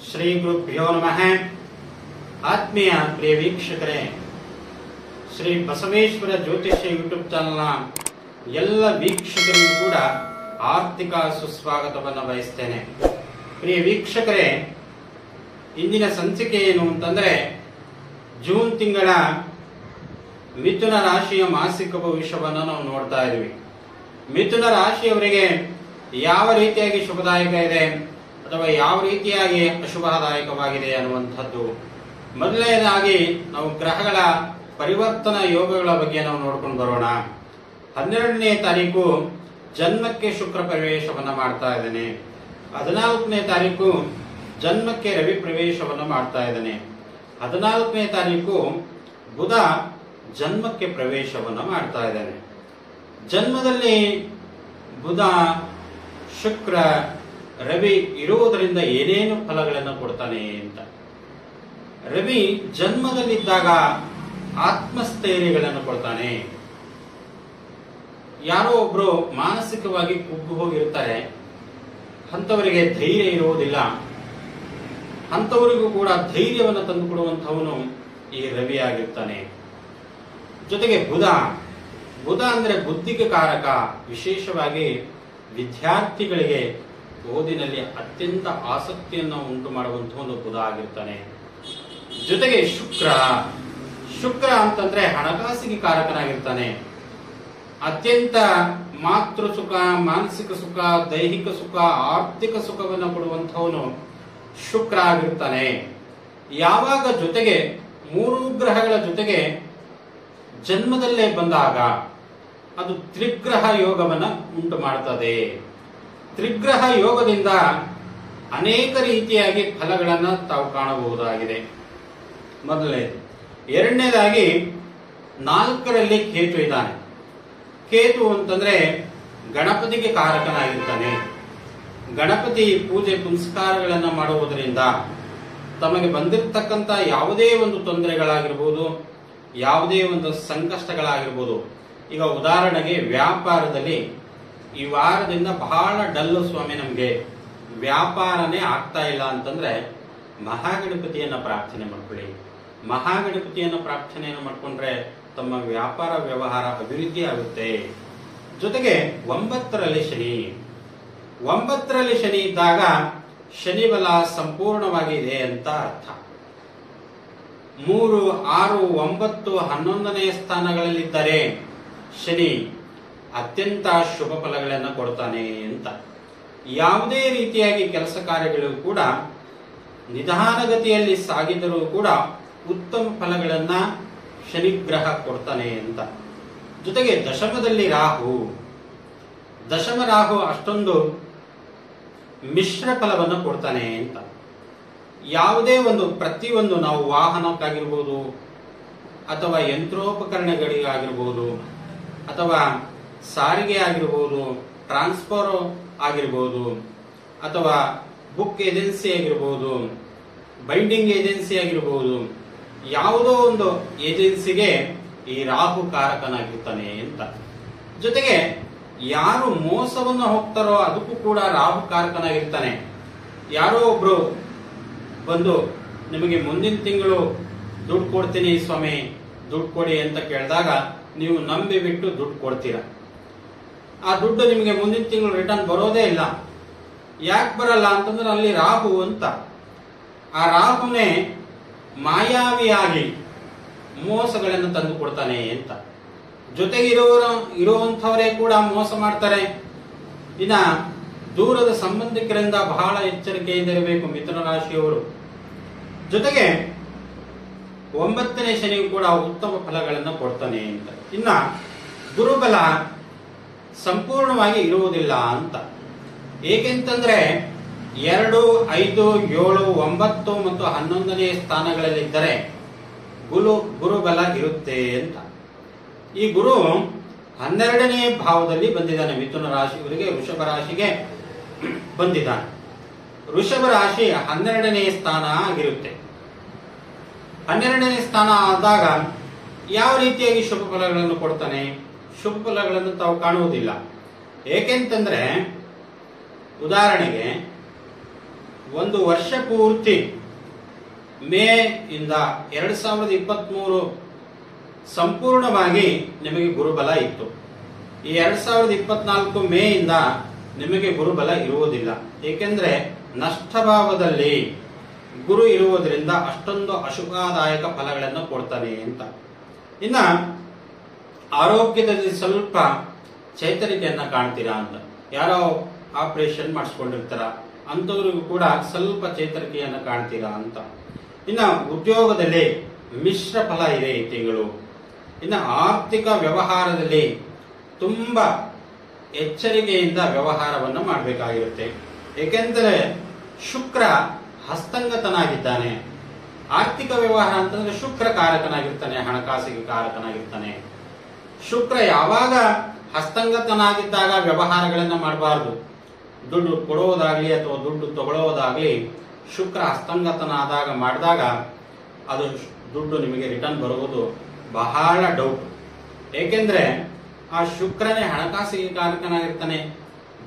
ಶ್ರೀ ಗುರುಭ್ಯೋ ನಮಃ. ಆತ್ಮೀಯ ಪ್ರಿಯ ವೀಕ್ಷಕರೇ, ಶ್ರೀ ಬಸವೇಶ್ವರ ಜ್ಯೋತಿಷ್ಯ ಯೂಟ್ಯೂಬ್ ಚಾನಲ್ನ ಎಲ್ಲ ವೀಕ್ಷಕರಿಗೂ ಕೂಡ ಆರ್ಥಿಕ ಸುಸ್ವಾಗತವನ್ನು ಬಯಸ್ತೇನೆ. ಪ್ರಿಯ ವೀಕ್ಷಕರೇ, ಇಂದಿನ ಸಂಚಿಕೆ ಏನು ಅಂತಂದ್ರೆ, ಜೂನ್ ತಿಂಗಳ ಮಿಥುನ ರಾಶಿಯ ಮಾಸಿಕ ಭವಿಷ್ಯವನ್ನು ನಾವು ನೋಡ್ತಾ ಇದ್ದೀವಿ. ಮಿಥುನ ರಾಶಿಯವರಿಗೆ ಯಾವ ರೀತಿಯಾಗಿ ಶುಭದಾಯಕ ಇದೆ ಅಥವಾ ಯಾವ ರೀತಿಯಾಗಿ ಅಶುಭದಾಯಕವಾಗಿದೆ ಅನ್ನುವಂಥದ್ದು. ಮೊದಲನೇದಾಗಿ ನಾವು ಗ್ರಹಗಳ ಪರಿವರ್ತನಾ ಯೋಗಗಳ ಬಗ್ಗೆ ನಾವು ನೋಡ್ಕೊಂಡು ಬರೋಣ. 12ನೇ ತಾರೀಕು ಜನ್ಮಕ್ಕೆ ಶುಕ್ರ ಪ್ರವೇಶವನ್ನ ಮಾಡ್ತಾ ಇದ್ದಾನೆ. 14ನೇ ತಾರೀಕು ಜನ್ಮಕ್ಕೆ ರವಿ ಪ್ರವೇಶವನ್ನು ಮಾಡ್ತಾ ಇದ್ದಾನೆ. 14ನೇ ತಾರೀಕು ಬುಧ ಜನ್ಮಕ್ಕೆ ಪ್ರವೇಶವನ್ನು ಮಾಡ್ತಾ ಇದ್ದಾನೆ. ಜನ್ಮದಲ್ಲಿ ಬುಧ, ಶುಕ್ರ, ರವಿ ಇರುವುದರಿಂದ ಏನೇನು ಫಲಗಳನ್ನು ಕೊಡ್ತಾನೆ ಅಂತ. ರವಿ ಜನ್ಮದಲ್ಲಿದ್ದಾಗ ಆತ್ಮಸ್ಥೈರ್ಯಗಳನ್ನು ಕೊಡ್ತಾನೆ. ಯಾರೋ ಒಬ್ರು ಮಾನಸಿಕವಾಗಿ ಕುಗ್ಗು ಹೋಗಿರ್ತಾರೆ, ಅಂತವರಿಗೆ ಧೈರ್ಯ ಇರುವುದಿಲ್ಲ. ಅಂತವರಿಗೂ ಕೂಡ ಧೈರ್ಯವನ್ನು ತಂದುಕೊಡುವಂಥವನು ಈ ರವಿ ಆಗಿರ್ತಾನೆ. ಜೊತೆಗೆ ಬುಧ ಅಂದ್ರೆ ಬುದ್ಧಿಗೆ ಕಾರಕ. ವಿಶೇಷವಾಗಿ ವಿದ್ಯಾರ್ಥಿಗಳಿಗೆ ಓದಿನಲ್ಲಿ ಅತ್ಯಂತ ಆಸಕ್ತಿಯನ್ನು ಉಂಟು ಮಾಡುವಂತಹವನು ಬುಧ ಆಗಿರ್ತಾನೆ. ಜೊತೆಗೆ ಶುಕ್ರ ಅಂತಂದ್ರೆ ಹಣಕಾಸಿಗೆ ಕಾರಕನಾಗಿರ್ತಾನೆ. ಅತ್ಯಂತ ಮಾತೃ ಸುಖ, ಮಾನಸಿಕ ಸುಖ, ದೈಹಿಕ ಸುಖ, ಆರ್ಥಿಕ ಸುಖವನ್ನು ಕೊಡುವಂತಹವನು ಶುಕ್ರ ಆಗಿರ್ತಾನೆ. ಯಾವಾಗ ಜೊತೆಗೆ 3 ಗ್ರಹಗಳ ಜೊತೆಗೆ ಜನ್ಮದಲ್ಲೇ ಬಂದಾಗ ಅದು ತ್ರಿಗ್ರಹ ಯೋಗವನ್ನ ಉಂಟು ಮಾಡುತ್ತದೆ. ತ್ರಿಗ್ರಹ ಯೋಗದಿಂದ ಅನೇಕ ರೀತಿಯಾಗಿ ಫಲಗಳನ್ನು ತಾವು ಕಾಣಬಹುದಾಗಿದೆ. ಮೊದಲನೇದು. ಎರಡನೇದಾಗಿ 4ರಲ್ಲಿ ಕೇತು ಇದ್ದಾನೆ. ಕೇತು ಅಂತಂದ್ರೆ ಗಣಪತಿಗೆ ಕಾರಕನಾಗಿರ್ತಾನೆ. ಗಣಪತಿ ಪೂಜೆ ಪುನಸ್ಕಾರಗಳನ್ನು ಮಾಡುವುದರಿಂದ ತಮಗೆ ಬಂದಿರತಕ್ಕಂತ ಯಾವುದೇ ಒಂದು ತೊಂದರೆಗಳಾಗಿರ್ಬೋದು, ಯಾವುದೇ ಒಂದು ಸಂಕಷ್ಟಗಳಾಗಿರ್ಬೋದು. ಈಗ ಉದಾಹರಣೆಗೆ ವ್ಯಾಪಾರದಲ್ಲಿ ಈ ವಾರದಿಂದ ಬಹಳ ಡಲ್ಲು ಸ್ವಾಮಿ, ನಮಗೆ ವ್ಯಾಪಾರನೇ ಆಗ್ತಾ ಇಲ್ಲ ಅಂತಂದ್ರೆ ಮಹಾಗಣಪತಿಯನ್ನ ಪ್ರಾರ್ಥನೆ ಮಾಡ್ಕೊಳ್ಳಿ. ಮಹಾಗಣಪತಿಯನ್ನ ಪ್ರಾರ್ಥನೆಯನ್ನು ಮಾಡ್ಕೊಂಡ್ರೆ ತಮ್ಮ ವ್ಯಾಪಾರ ವ್ಯವಹಾರ ಅಭಿವೃದ್ಧಿ ಆಗುತ್ತೆ. ಜೊತೆಗೆ 9ರಲ್ಲಿ ಶನಿ ಇದ್ದಾಗ ಶನಿ ಬಲ ಸಂಪೂರ್ಣವಾಗಿ ಇದೆ ಅಂತ ಅರ್ಥ. 3, 6, 9, 11ನೇ ಸ್ಥಾನಗಳಲ್ಲಿದ್ದರೆ ಶನಿ ಅತ್ಯಂತ ಶುಭ ಫಲಗಳನ್ನು ಕೊಡ್ತಾನೆ ಅಂತ. ಯಾವುದೇ ರೀತಿಯಾಗಿ ಕೆಲಸ ಕಾರ್ಯಗಳು ಕೂಡ ನಿಧಾನಗತಿಯಲ್ಲಿ ಸಾಗಿದರೂ ಕೂಡ ಉತ್ತಮ ಫಲಗಳನ್ನ ಶನಿಗ್ರಹ ಕೊಡ್ತಾನೆ ಅಂತ. ಜೊತೆಗೆ ದಶಮದಲ್ಲಿ ದಶಮ ರಾಹು ಅಷ್ಟೊಂದು ಮಿಶ್ರ ಫಲವನ್ನು ಕೊಡ್ತಾನೆ ಅಂತ. ಯಾವುದೇ ಒಂದು ಪ್ರತಿಯೊಂದು ನಾವು ವಾಹನಕ್ಕಾಗಿರ್ಬೋದು ಅಥವಾ ಯಂತ್ರೋಪಕರಣಗಳಿಗಾಗಿರ್ಬೋದು ಅಥವಾ ಸಾರಿಗೆ ಆಗಿರ್ಬೋದು, ಟ್ರಾನ್ಸ್ಫರ್ ಆಗಿರ್ಬೋದು ಅಥವಾ ಬುಕ್ ಏಜೆನ್ಸಿ ಆಗಿರ್ಬೋದು, ಬೈಂಡಿಂಗ್ ಏಜೆನ್ಸಿ ಆಗಿರ್ಬೋದು, ಯಾವುದೋ ಒಂದು ಏಜೆನ್ಸಿಗೆ ಈ ರಾಹು ಕಾರಕನಾಗಿರ್ತಾನೆ ಅಂತ. ಜೊತೆಗೆ ಯಾರು ಮೋಸವನ್ನು ಹೋಗ್ತಾರೋ ಅದಕ್ಕೂ ಕೂಡ ರಾಹು ಕಾರಕನಾಗಿರ್ತಾನೆ. ಯಾರೋ ಒಬ್ರು ಬಂದು ನಿಮಗೆ ಮುಂದಿನ ತಿಂಗಳು ದುಡ್ಡು ಕೊಡ್ತೀನಿ ಸ್ವಾಮಿ, ದುಡ್ಡು ಕೊಡಿ ಅಂತ ಕೇಳಿದಾಗ ನೀವು ನಂಬಿ ಬಿಟ್ಟು ದುಡ್ಡು ಕೊಡ್ತೀರಾ. ಆ ದುಡ್ಡು ನಿಮಗೆ ಮುಂದಿನ ತಿಂಗಳು ರಿಟರ್ನ್ ಬರೋದೇ ಇಲ್ಲ. ಯಾಕೆ ಬರಲ್ಲ ಅಂತಂದ್ರೆ ಅಲ್ಲಿ ರಾಹು ಅಂತ. ಆ ರಾಹುನೇ ಮಾಯಾವಿಯಾಗಿ ಮೋಸಗಳನ್ನು ತಂದು ಕೊಡ್ತಾನೆ ಅಂತ. ಜೊತೆಗೆ ಇರುವಂತವರೇ ಕೂಡ ಮೋಸ ಮಾಡ್ತಾರೆ. ಇನ್ನ ದೂರದ ಸಂಬಂಧಿಕರಿಂದ ಬಹಳ ಎಚ್ಚರಿಕೆಯಿಂದ ಇರಬೇಕು ಮಿಥುನ ರಾಶಿಯವರು. ಜೊತೆಗೆ 9ನೇ ಶನಿಯು ಕೂಡ ಉತ್ತಮ ಫಲಗಳನ್ನು ಕೊಡ್ತಾನೆ ಅಂತ. ಇನ್ನ ಗುರುಬಲ ಸಂಪೂರ್ಣವಾಗಿ ಇರುವುದಿಲ್ಲ ಅಂತ. ಏಕೆಂತಂದ್ರೆ 2, 5, 7, 9 ಮತ್ತು 11ನೇ ಸ್ಥಾನಗಳಲ್ಲಿದ್ದರೆ ಗುರುಬಲ ಇರುತ್ತೆ ಅಂತ. ಈ ಗುರು 12ನೇ ಭಾವದಲ್ಲಿ ಬಂದಿದ್ದಾನೆ. ಮಿಥುನ ರಾಶಿಯವರಿಗೆ ವೃಷಭ ರಾಶಿಗೆ ಬಂದಿದ್ದಾನೆ. ವೃಷಭ ರಾಶಿ 12ನೇ ಸ್ಥಾನ ಆಗಿರುತ್ತೆ. 12ನೇ ಸ್ಥಾನ ಆದಾಗ ಯಾವ ರೀತಿಯಾಗಿ ಶುಭ ಫಲಗಳನ್ನು ಕೊಡ್ತಾನೆ? ಶುಭ ಫಲಗಳನ್ನು ತಾವು ಕಾಣುವುದಿಲ್ಲ. ಏಕೆಂತಂದ್ರೆ ಉದಾಹರಣೆಗೆ ಒಂದು ವರ್ಷ ಪೂರ್ತಿ ಮೇ ಇಂದ 2023 ಸಂಪೂರ್ಣವಾಗಿ ನಿಮಗೆ ಗುರುಬಲ ಇತ್ತು. ಈ 2024 ಮೇ ಇಂದ ನಿಮಗೆ ಗುರುಬಲ ಇರುವುದಿಲ್ಲ. ಏಕೆಂದ್ರೆ ನಷ್ಟಭಾವದಲ್ಲಿ ಗುರು ಇರುವುದರಿಂದ ಅಷ್ಟೊಂದು ಅಶುಭದಾಯಕ ಫಲಗಳನ್ನು ಕೊಡ್ತಾನೆ ಅಂತ. ಇನ್ನ ಆರೋಗ್ಯದಲ್ಲಿ ಸ್ವಲ್ಪ ಚೇತರಿಕೆಯನ್ನ ಕಾಣ್ತೀರಾ ಅಂತ. ಯಾರೋ ಆಪರೇಷನ್ ಮಾಡಿಸ್ಕೊಂಡಿರ್ತಾರ ಅಂತವ್ರಿಗೂ ಕೂಡ ಸ್ವಲ್ಪ ಚೇತರಿಕೆಯನ್ನ ಕಾಣ್ತೀರಾ ಅಂತ. ಇನ್ನ ಉದ್ಯೋಗದಲ್ಲಿ ಮಿಶ್ರ ಫಲ ಇದೆ ಈ ತಿಂಗಳು. ಇನ್ನು ಆರ್ಥಿಕ ವ್ಯವಹಾರದಲ್ಲಿ ತುಂಬಾ ಎಚ್ಚರಿಕೆಯಿಂದ ವ್ಯವಹಾರವನ್ನು ಮಾಡಬೇಕಾಗಿರುತ್ತೆ. ಏಕೆಂದರೆ ಶುಕ್ರ ಹಸ್ತಂಗತನಾಗಿದ್ದಾನೆ. ಆರ್ಥಿಕ ವ್ಯವಹಾರ ಅಂತಂದ್ರೆ ಶುಕ್ರ ಕಾರಕನಾಗಿರ್ತಾನೆ, ಹಣಕಾಸಿಗೆ ಕಾರಕನಾಗಿರ್ತಾನೆ. ಶುಕ್ರ ಯಾವಾಗ ಹಸ್ತಂಗತನಾಗಿದ್ದಾಗ ವ್ಯವಹಾರಗಳನ್ನ ಮಾಡಬಾರದು. ದುಡ್ಡು ಕೊಡುವುದಾಗ್ಲಿ ಅಥವಾ ದುಡ್ಡು ತಗೊಳ್ಳೋದಾಗ್ಲಿ ಶುಕ್ರ ಹಸ್ತಂಗತನಾದಾಗ ಮಾಡಿದಾಗ ಅದು ದುಡ್ಡು ನಿಮಗೆ ರಿಟರ್ನ್ ಬರುವುದು ಬಹಳ ಡೌಟ್. ಏಕೆಂದ್ರೆ ಆ ಶುಕ್ರನೇ ಹಣಕಾಸಿಗೆ ಕಾರಕನಾಗಿರ್ತಾನೆ,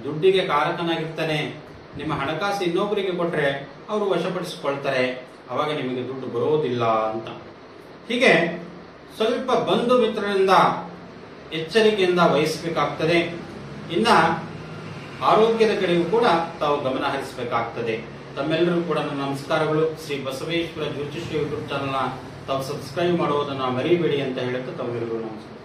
ದುಡ್ಡಿಗೆ ಕಾರಕನಾಗಿರ್ತಾನೆ. ನಿಮ್ಮ ಹಣಕಾಸು ಇನ್ನೊಬ್ಬರಿಗೆ ಕೊಟ್ರೆ ಅವರು ವಶಪಡಿಸಿಕೊಳ್ತಾರೆ, ಅವಾಗ ನಿಮಗೆ ದುಡ್ಡು ಬರೋದಿಲ್ಲ ಅಂತ. ಹೀಗೆ ಸ್ವಲ್ಪ ಬಂಧು ಮಿತ್ರರಿಂದ ಎಚ್ಚರಿಕೆಯಿಂದ ವಹಿಸಬೇಕಾಗ್ತದೆ. ಇನ್ನ ಆರೋಗ್ಯದ ಕಡೆಗೂ ಕೂಡ ತಾವು ಗಮನ ಹರಿಸಬೇಕಾಗ್ತದೆ. ತಮ್ಮೆಲ್ಲರೂ ಕೂಡ ನನ್ನ ನಮಸ್ಕಾರಗಳು. ಶ್ರೀ ಬಸವೇಶ್ವರ ಜ್ಯೋತಿಷ್ಯ ಯೂಟ್ಯೂಬ್ ಚಾನಲ್ ತಾವು ಸಬ್ಸ್ಕ್ರೈಬ್ ಮಾಡುವುದನ್ನು ಮರಿಬೇಡಿ ಅಂತ ಹೇಳುತ್ತಾ ತಮ್ಮೆಲ್ಲರಿಗೂ ನಮಸ್ಕಾರ.